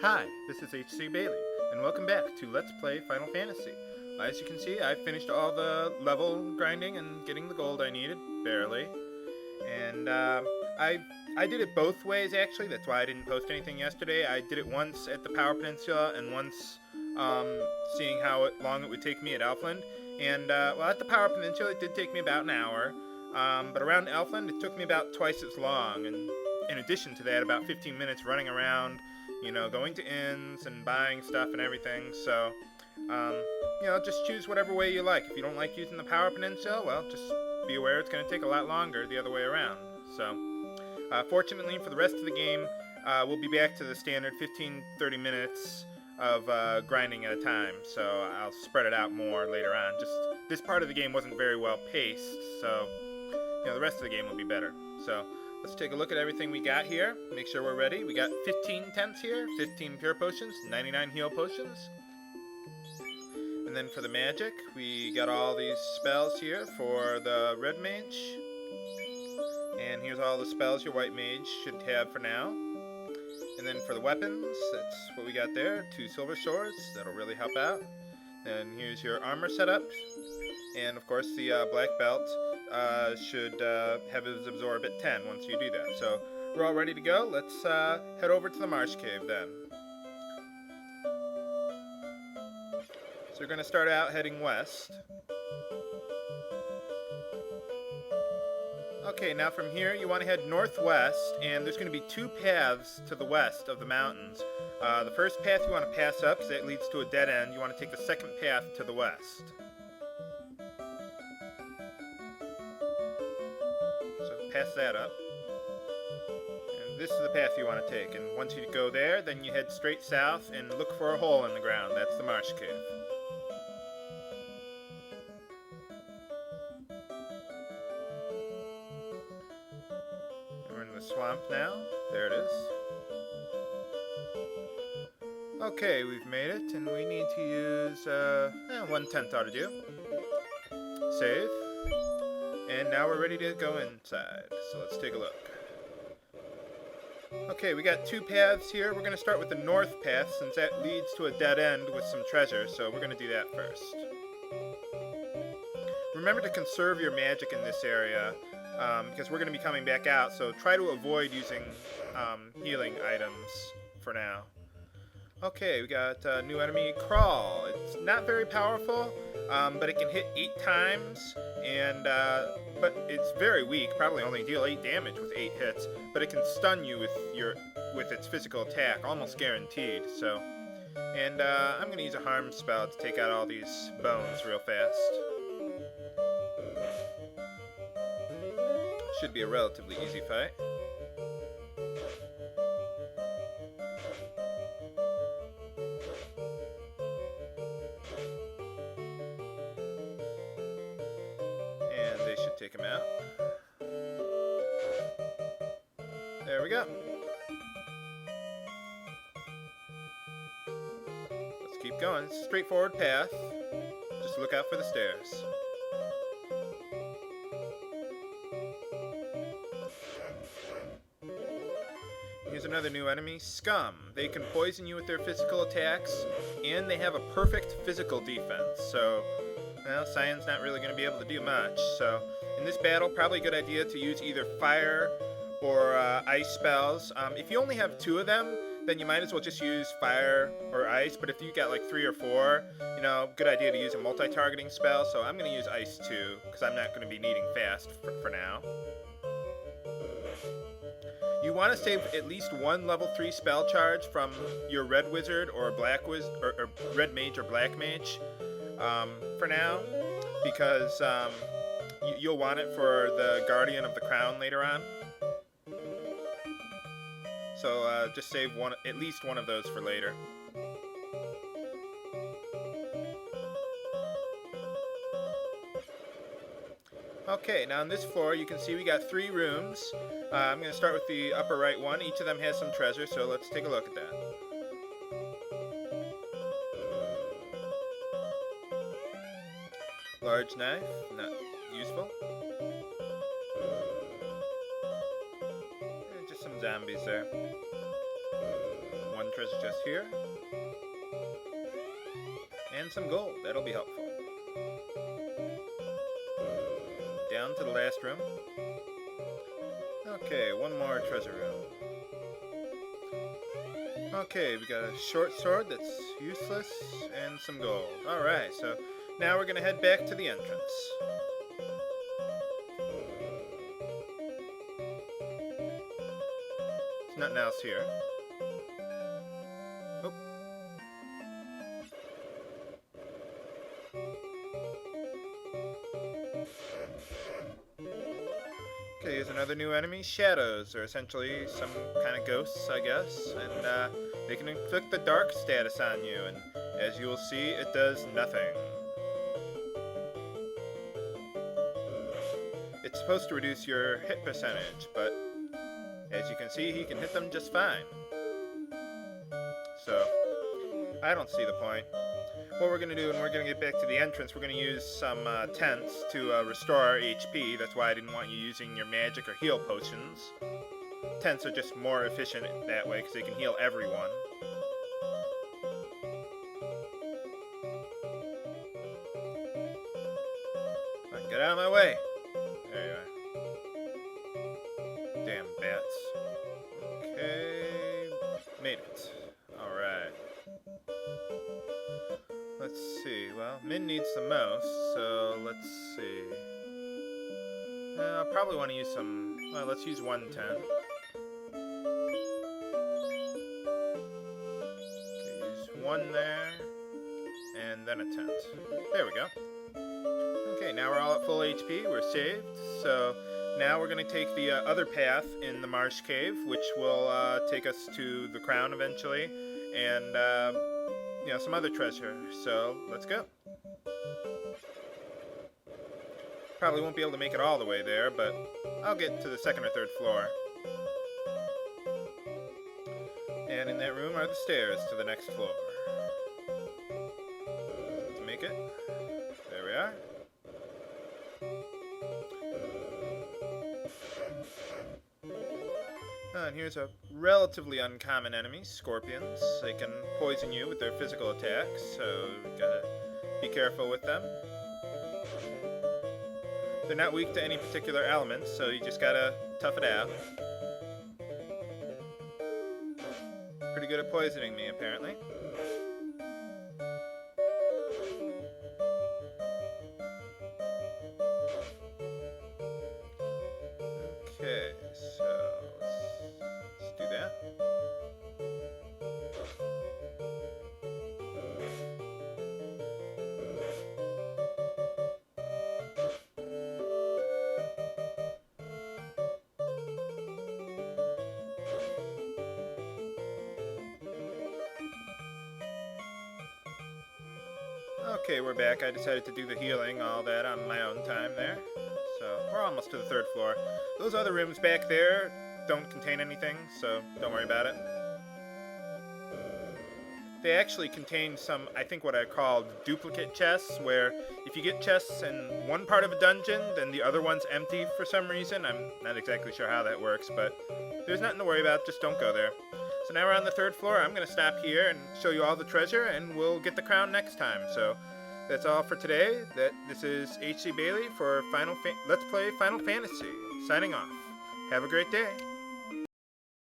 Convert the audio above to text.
Hi, this is HC Bailey, and welcome back to Let's Play Final Fantasy. As you can see, I finished all the level grinding and getting the gold I needed, barely. And I did it both ways, actually. That's why I didn't post anything yesterday. I did it once at the Power Peninsula and once seeing how long it would take me at Elfland. And, well, at the Power Peninsula, it did take me about an hour. But around Elfland, it took me about twice as long. And in addition to that, about 15 minutes running around, you know, going to inns and buying stuff and everything. So, you know, just choose whatever way you like. If you don't like using the Power Peninsula, well, just be aware it's going to take a lot longer the other way around. So, fortunately for the rest of the game, we'll be back to the standard 15-30 minutes of grinding at a time. So I'll spread it out more later on. Just this part of the game wasn't very well paced, so you know the rest of the game will be better. So let's take a look at everything we got here. Make sure we're ready. We got 15 tents here, 15 pure potions, 99 heal potions. And then for the magic, we got all these spells here for the red mage. And here's all the spells your white mage should have for now. And then for the weapons, that's what we got there. 2 silver swords, that'll really help out. And here's your armor setup. And of course the black belt should have its absorb at 10 once you do that. So we're all ready to go. Let's head over to the Marsh Cave then. So we're going to start out heading west. Okay, now from here you want to head northwest, and there's going to be 2 paths to the west of the mountains. The first path you want to pass up, because that leads to a dead end. You want to take the second path to the west. So pass that up. And this is the path you want to take. And once you go there, then you head straight south and look for a hole in the ground. That's the Marsh Cave. Swamp now. There it is. Okay, we've made it, and we need to use 1/10 ought to do. Save. And now we're ready to go inside. So let's take a look. Okay, we got 2 paths here. We're going to start with the north path, since that leads to a dead end with some treasure, so we're going to do that first. Remember to conserve your magic in this area, because we're going to be coming back out, so try to avoid using healing items for now. Okay, we got a new enemy, Crawl. It's not very powerful, but it can hit 8 times, and but it's very weak. Probably only deal 8 damage with 8 hits, but it can stun you with its physical attack, almost guaranteed. So, and I'm going to use a harm spell to take out all these bones real fast. Should be a relatively easy fight. And they should take him out. There we go. Let's keep going. It's a straightforward path. Just look out for the stairs. Here's another new enemy, Scum. They can poison you with their physical attacks, and they have a perfect physical defense. So, well, Cyan's not really going to be able to do much. So, in this battle, probably a good idea to use either fire or ice spells. If you only have 2 of them, then you might as well just use fire or ice. But if you got like 3 or 4, you know, good idea to use a multi-targeting spell. So I'm going to use ice too, because I'm not going to be needing fast for now. You want to save at least 1 level 3 spell charge from your red wizard or black wizard or red mage or black mage for now, because you'll want it for the Guardian of the Crown later on. So just save at least one of those for later. Okay, now on this floor you can see we got 3 rooms. I'm going to start with the upper right one. Each of them has some treasure, so let's take a look at that. Large knife, not useful. And just some zombies there. one treasure chest here. And some gold, that'll be helpful. Down to the last room. Okay, one more treasure room. Okay, we got a short sword that's useless and some gold. Alright, so now we're gonna head back to the entrance. There's nothing else here. Oh. Okay, here's another new enemy. Shadows are essentially some kind of ghosts, I guess, and they can inflict the dark status on you, and as you will see, it does nothing. It's supposed to reduce your hit percentage, but as you can see, he can hit them just fine. So, I don't see the point. What we're going to do, when we're going to get back to the entrance, we're going to use some tents to restore our HP. That's why I didn't want you using your magic or heal potions. Tents are just more efficient that way, because they can heal everyone. Come on, get out of my way! There you are. Damn bats. Okay, made it. Alright. Let's see, well, Min needs the most, so let's see. I'll probably want to use some, well, let's use one tent. Okay, use one there, and then a tent. There we go. Okay, now we're all at full HP, we're saved, so now we're going to take the other path in the Marsh Cave, which will take us to the crown eventually, and you know, some other treasure, so let's go. Probably won't be able to make it all the way there, but I'll get to the second or third floor. And in that room are the stairs to the next floor. Let's make it. There we are. And here's a relatively uncommon enemy, scorpions. They can poison you with their physical attacks, so you gotta be careful with them. They're not weak to any particular element, so you just gotta tough it out. Pretty good at poisoning me, apparently. Okay, so let's do that. Okay, we're back. I decided to do the healing, all that on my own time there. So, we're almost to the third floor. Those other rooms back there don't contain anything, so don't worry about it. They actually contain some, I think what I called duplicate chests, where if you get chests in one part of a dungeon, then the other one's empty for some reason. I'm not exactly sure how that works, but there's nothing to worry about, just don't go there. So now we're on the third floor. I'm going to stop here and show you all the treasure, and we'll get the crown next time. So that's all for today. This is H.C. Bailey for Let's Play Final Fantasy, signing off. Have a great day.